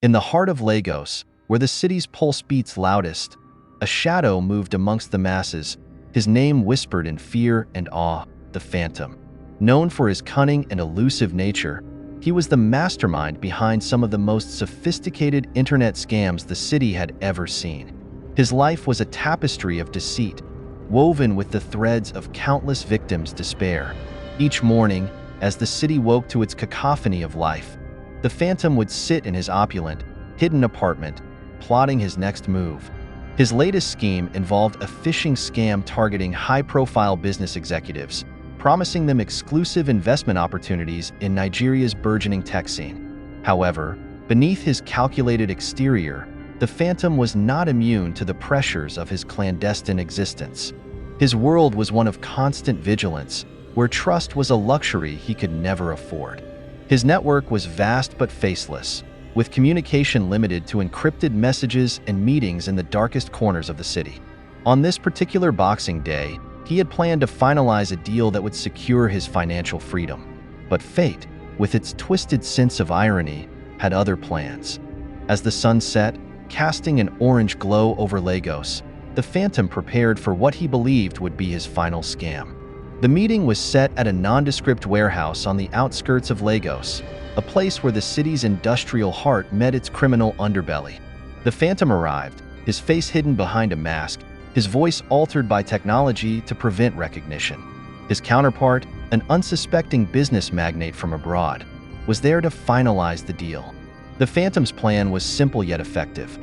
In the heart of Lagos, where the city's pulse beats loudest, a shadow moved amongst the masses, his name whispered in fear and awe, the Phantom. Known for his cunning and elusive nature, he was the mastermind behind some of the most sophisticated internet scams the city had ever seen. His life was a tapestry of deceit, woven with the threads of countless victims' despair. Each morning, as the city woke to its cacophony of life, the Phantom would sit in his opulent, hidden apartment, plotting his next move. His latest scheme involved a phishing scam targeting high-profile business executives, promising them exclusive investment opportunities in Nigeria's burgeoning tech scene. However, beneath his calculated exterior, the Phantom was not immune to the pressures of his clandestine existence. His world was one of constant vigilance, where trust was a luxury he could never afford. His network was vast but faceless, with communication limited to encrypted messages and meetings in the darkest corners of the city. On this particular Boxing Day, he had planned to finalize a deal that would secure his financial freedom. But fate, with its twisted sense of irony, had other plans. As the sun set, casting an orange glow over Lagos, the Phantom prepared for what he believed would be his final scam. The meeting was set at a nondescript warehouse on the outskirts of Lagos, a place where the city's industrial heart met its criminal underbelly. The Phantom arrived, his face hidden behind a mask, his voice altered by technology to prevent recognition. His counterpart, an unsuspecting business magnate from abroad, was there to finalize the deal. The Phantom's plan was simple yet effective.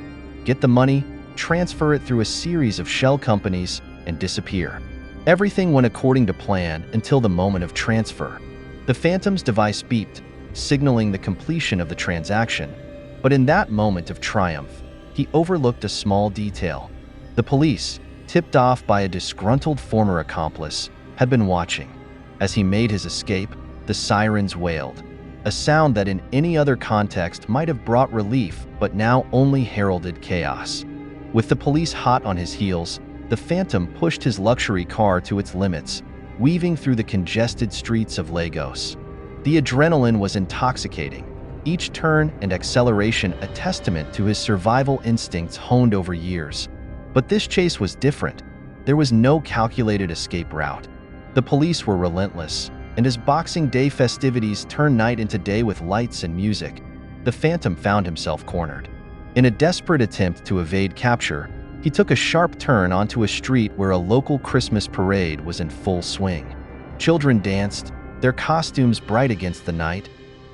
Get the money, transfer it through a series of shell companies, and disappear. Everything went according to plan until the moment of transfer. The Phantom's device beeped, signaling the completion of the transaction. But in that moment of triumph, he overlooked a small detail. The police, tipped off by a disgruntled former accomplice, had been watching. As he made his escape, the sirens wailed, a sound that in any other context might have brought relief but now only heralded chaos. With the police hot on his heels, the Phantom pushed his luxury car to its limits, weaving through the congested streets of Lagos. The adrenaline was intoxicating, each turn and acceleration a testament to his survival instincts honed over years. But this chase was different. There was no calculated escape route. The police were relentless, and as Boxing Day festivities turned night into day with lights and music, the Phantom found himself cornered. In a desperate attempt to evade capture, he took a sharp turn onto a street where a local Christmas parade was in full swing. Children danced, their costumes bright against the night,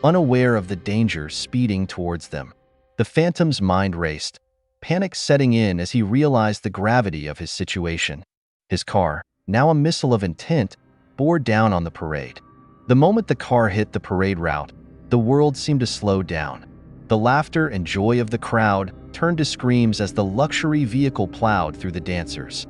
unaware of the danger speeding towards them. The Phantom's mind raced, panic setting in as he realized the gravity of his situation. His car, now a missile of intent, bore down on the parade. The moment the car hit the parade route, the world seemed to slow down. The laughter and joy of the crowd turned to screams as the luxury vehicle plowed through the dancers.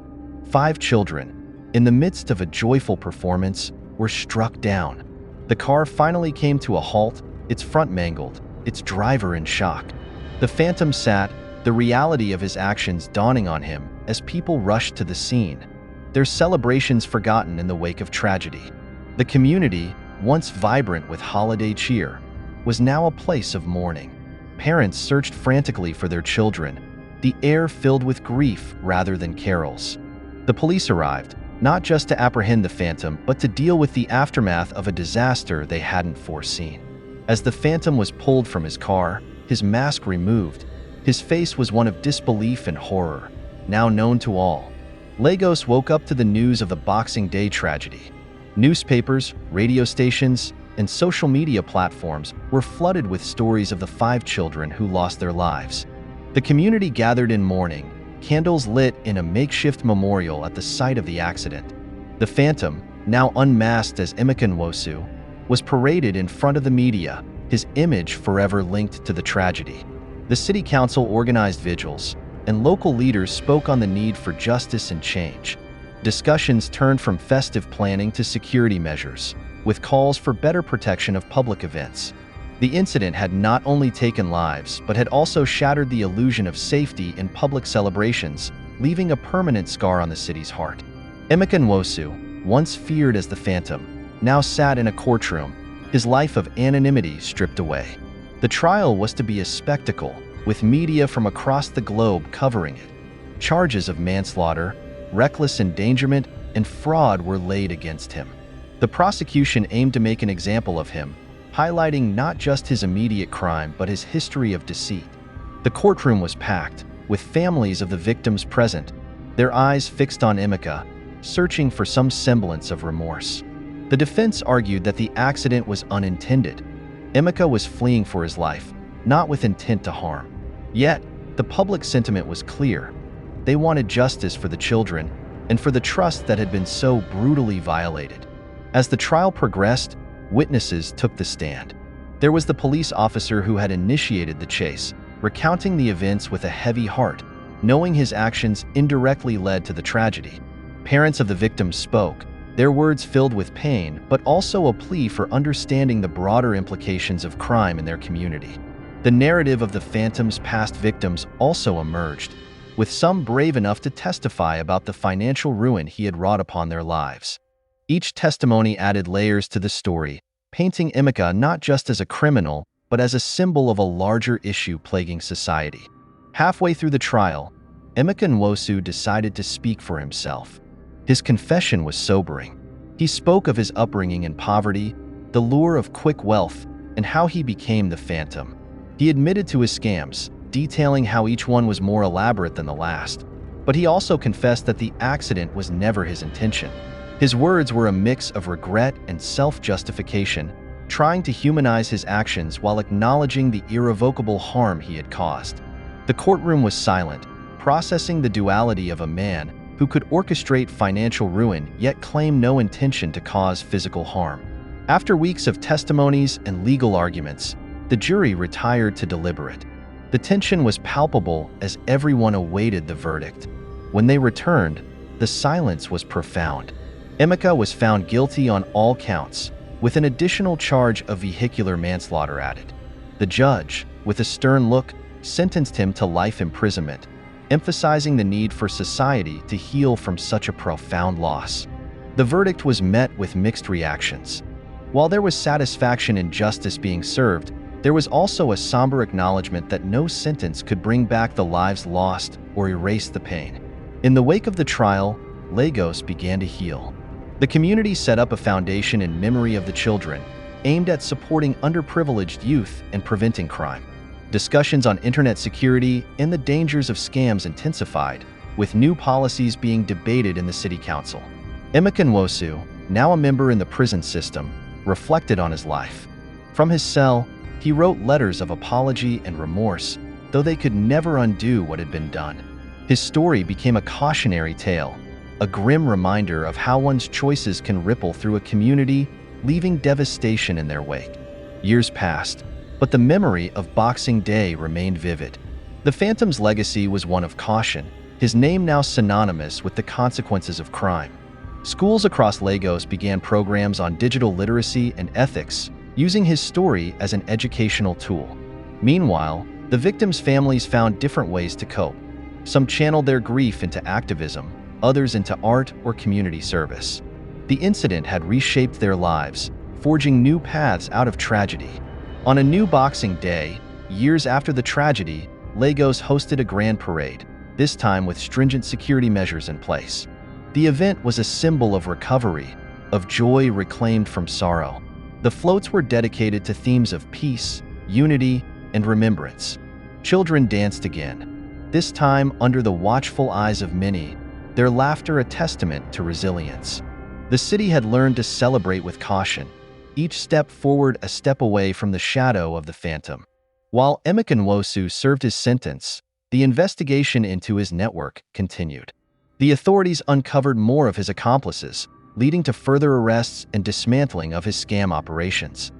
5 children, in the midst of a joyful performance, were struck down. The car finally came to a halt, its front mangled, its driver in shock. The Phantom sat, the reality of his actions dawning on him as people rushed to the scene, their celebrations forgotten in the wake of tragedy. The community, once vibrant with holiday cheer, was now a place of mourning. Parents searched frantically for their children, the air filled with grief rather than carols. The police arrived, not just to apprehend the Phantom, but to deal with the aftermath of a disaster they hadn't foreseen. As the Phantom was pulled from his car, his mask removed, his face was one of disbelief and horror, now known to all. Lagos woke up to the news of the Boxing Day tragedy. Newspapers, radio stations, and social media platforms were flooded with stories of the 5 children who lost their lives. The community gathered in mourning, candles lit in a makeshift memorial at the site of the accident. The Phantom, now unmasked as Emeka Nwosu, was paraded in front of the media, his image forever linked to the tragedy. The city council organized vigils, and local leaders spoke on the need for justice and change. Discussions turned from festive planning to security measures, with calls for better protection of public events. The incident had not only taken lives, but had also shattered the illusion of safety in public celebrations, leaving a permanent scar on the city's heart. Emeka Nwosu, once feared as the Phantom, now sat in a courtroom, his life of anonymity stripped away. The trial was to be a spectacle, with media from across the globe covering it. Charges of manslaughter, reckless endangerment, and fraud were laid against him. The prosecution aimed to make an example of him, highlighting not just his immediate crime but his history of deceit. The courtroom was packed, with families of the victims present, their eyes fixed on Emeka, searching for some semblance of remorse. The defense argued that the accident was unintended. Emeka was fleeing for his life, not with intent to harm. Yet, the public sentiment was clear. They wanted justice for the children and for the trust that had been so brutally violated. As the trial progressed, witnesses took the stand. There was the police officer who had initiated the chase, recounting the events with a heavy heart, knowing his actions indirectly led to the tragedy. Parents of the victims spoke, their words filled with pain, but also a plea for understanding the broader implications of crime in their community. The narrative of the phantom's past victims also emerged, with some brave enough to testify about the financial ruin he had wrought upon their lives. Each testimony added layers to the story, painting Emeka not just as a criminal, but as a symbol of a larger issue plaguing society. Halfway through the trial, Emeka Nwosu decided to speak for himself. His confession was sobering. He spoke of his upbringing in poverty, the lure of quick wealth, and how he became the phantom. He admitted to his scams, detailing how each one was more elaborate than the last. But he also confessed that the accident was never his intention. His words were a mix of regret and self-justification, trying to humanize his actions while acknowledging the irrevocable harm he had caused. The courtroom was silent, processing the duality of a man who could orchestrate financial ruin yet claim no intention to cause physical harm. After weeks of testimonies and legal arguments, the jury retired to deliberate. The tension was palpable as everyone awaited the verdict. When they returned, the silence was profound. Emeka was found guilty on all counts, with an additional charge of vehicular manslaughter added. The judge, with a stern look, sentenced him to life imprisonment, emphasizing the need for society to heal from such a profound loss. The verdict was met with mixed reactions. While there was satisfaction in justice being served, there was also a somber acknowledgement that no sentence could bring back the lives lost or erase the pain. In the wake of the trial, Lagos began to heal. The community set up a foundation in memory of the children, aimed at supporting underprivileged youth and preventing crime. Discussions on internet security and the dangers of scams intensified, with new policies being debated in the city council. Emeka Nwosu, now a member in the prison system, reflected on his life. From his cell, he wrote letters of apology and remorse, though they could never undo what had been done. His story became a cautionary tale, a grim reminder of how one's choices can ripple through a community, leaving devastation in their wake. Years passed, but the memory of Boxing Day remained vivid. The Phantom's legacy was one of caution, his name now synonymous with the consequences of crime. Schools across Lagos began programs on digital literacy and ethics, using his story as an educational tool. Meanwhile, the victims' families found different ways to cope. Some channeled their grief into activism, others into art or community service. The incident had reshaped their lives, forging new paths out of tragedy. On a new Boxing Day, years after the tragedy, Lagos hosted a grand parade, this time with stringent security measures in place. The event was a symbol of recovery, of joy reclaimed from sorrow. The floats were dedicated to themes of peace, unity, and remembrance. Children danced again, this time under the watchful eyes of many, their laughter a testament to resilience. The city had learned to celebrate with caution, each step forward a step away from the shadow of the phantom. While Emeka Nwosu served his sentence, the investigation into his network continued. The authorities uncovered more of his accomplices, leading to further arrests and dismantling of his scam operations.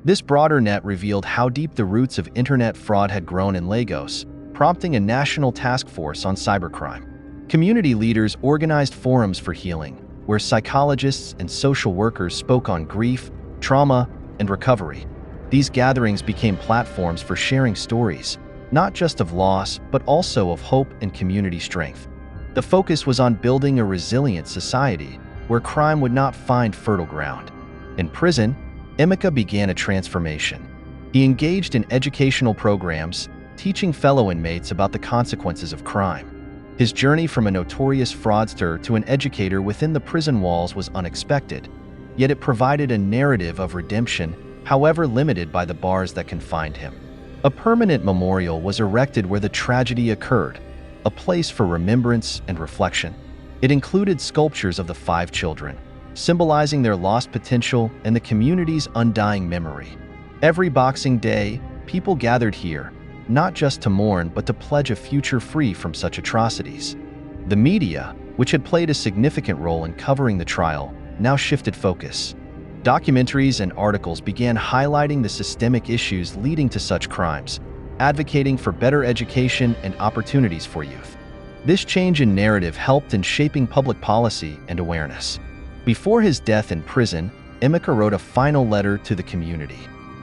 This broader net revealed how deep the roots of internet fraud had grown in Lagos, prompting a national task force on cybercrime. Community leaders organized forums for healing, where psychologists and social workers spoke on grief, trauma, and recovery. These gatherings became platforms for sharing stories, not just of loss, but also of hope and community strength. The focus was on building a resilient society where crime would not find fertile ground. In prison, Emeka began a transformation. He engaged in educational programs, teaching fellow inmates about the consequences of crime. His journey from a notorious fraudster to an educator within the prison walls was unexpected, yet it provided a narrative of redemption, however limited by the bars that confined him. A permanent memorial was erected where the tragedy occurred, a place for remembrance and reflection. It included sculptures of the 5 children, symbolizing their lost potential and the community's undying memory. Every Boxing Day, people gathered here, not just to mourn but to pledge a future free from such atrocities. The media, which had played a significant role in covering the trial, now shifted focus. Documentaries and articles began highlighting the systemic issues leading to such crimes, advocating for better education and opportunities for youth. This change in narrative helped in shaping public policy and awareness. Before his death in prison, Emeka wrote a final letter to the community.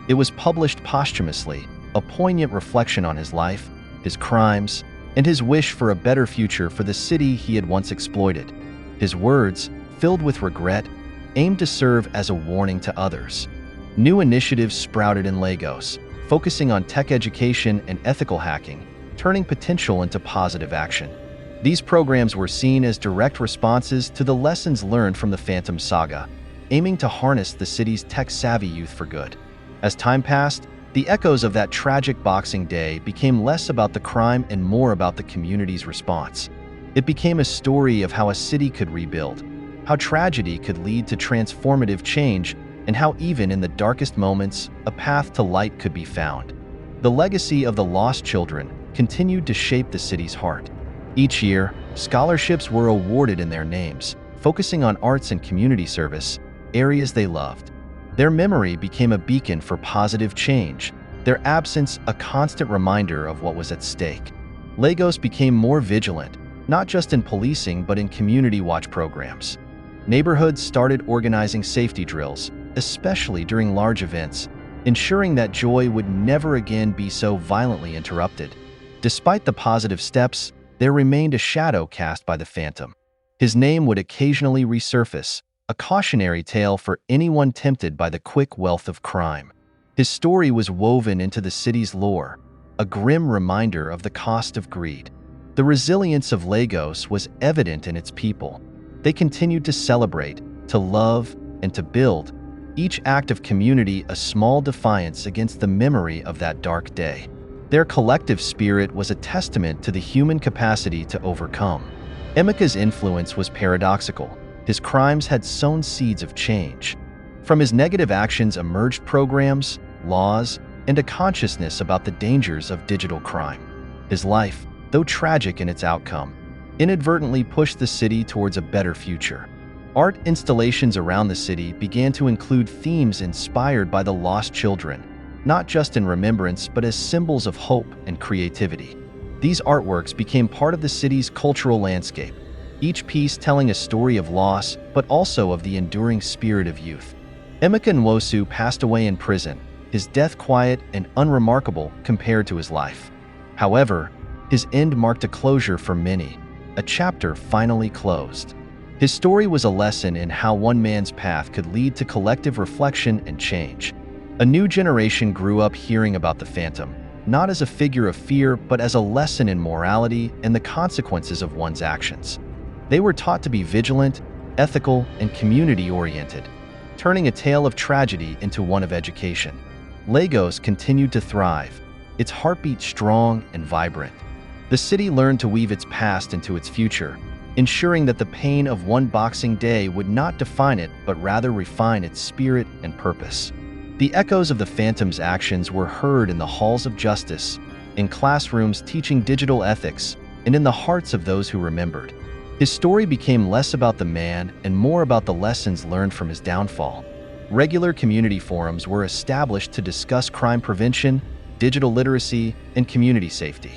It was published posthumously, a poignant reflection on his life, his crimes, and his wish for a better future for the city he had once exploited. His words, filled with regret, aimed to serve as a warning to others. New initiatives sprouted in Lagos, focusing on tech education and ethical hacking, turning potential into positive action. These programs were seen as direct responses to the lessons learned from the Phantom Saga, aiming to harness the city's tech-savvy youth for good. As time passed, the echoes of that tragic Boxing Day became less about the crime and more about the community's response. It became a story of how a city could rebuild, how tragedy could lead to transformative change, and how even in the darkest moments, a path to light could be found. The legacy of the lost children continued to shape the city's heart. Each year, scholarships were awarded in their names, focusing on arts and community service, areas they loved. Their memory became a beacon for positive change, their absence a constant reminder of what was at stake. Lagos became more vigilant, not just in policing but in community watch programs. Neighborhoods started organizing safety drills, especially during large events, ensuring that joy would never again be so violently interrupted. Despite the positive steps, there remained a shadow cast by the Phantom. His name would occasionally resurface, a cautionary tale for anyone tempted by the quick wealth of crime. His story was woven into the city's lore, a grim reminder of the cost of greed. The resilience of Lagos was evident in its people. They continued to celebrate, to love, and to build, each act of community a small defiance against the memory of that dark day. Their collective spirit was a testament to the human capacity to overcome. Emeka's influence was paradoxical. His crimes had sown seeds of change. From his negative actions emerged programs, laws, and a consciousness about the dangers of digital crime. His life, though tragic in its outcome, inadvertently pushed the city towards a better future. Art installations around the city began to include themes inspired by the lost children, not just in remembrance but as symbols of hope and creativity. These artworks became part of the city's cultural landscape, each piece telling a story of loss but also of the enduring spirit of youth. Emeka Nwosu passed away in prison, his death quiet and unremarkable compared to his life. However, his end marked a closure for many, a chapter finally closed. His story was a lesson in how one man's path could lead to collective reflection and change. A new generation grew up hearing about the Phantom, not as a figure of fear but as a lesson in morality and the consequences of one's actions. They were taught to be vigilant, ethical, and community-oriented, turning a tale of tragedy into one of education. Lagos continued to thrive, its heartbeat strong and vibrant. The city learned to weave its past into its future, ensuring that the pain of one Boxing Day would not define it but rather refine its spirit and purpose. The echoes of the Phantom's actions were heard in the halls of justice, in classrooms teaching digital ethics, and in the hearts of those who remembered. His story became less about the man and more about the lessons learned from his downfall. Regular community forums were established to discuss crime prevention, digital literacy, and community safety.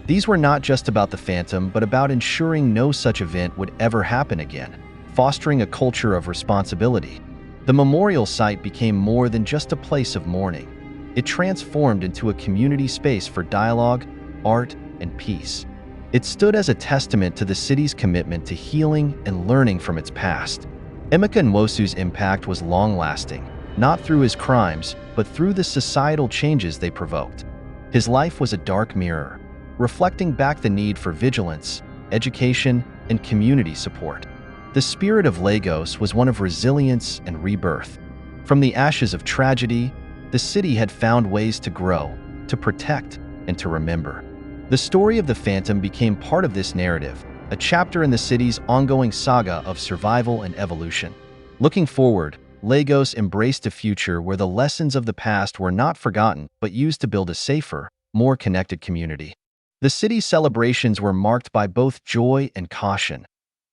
These were not just about the Phantom, but about ensuring no such event would ever happen again, fostering a culture of responsibility. The memorial site became more than just a place of mourning. It transformed into a community space for dialogue, art, and peace. It stood as a testament to the city's commitment to healing and learning from its past. Emeka Nwosu's impact was long-lasting. not through his crimes, but through the societal changes they provoked. His life was a dark mirror, reflecting back the need for vigilance, education, and community support. The spirit of Lagos was one of resilience and rebirth. From the ashes of tragedy, the city had found ways to grow, to protect, and to remember. The story of the Phantom became part of this narrative, a chapter in the city's ongoing saga of survival and evolution. Looking forward, Lagos embraced a future where the lessons of the past were not forgotten but used to build a safer, more connected community. The city's celebrations were marked by both joy and caution,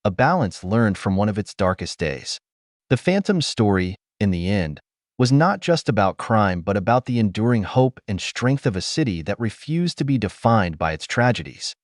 a balance learned from one of its darkest days. The Phantom's story, in the end, was not just about crime but about the enduring hope and strength of a city that refused to be defined by its tragedies.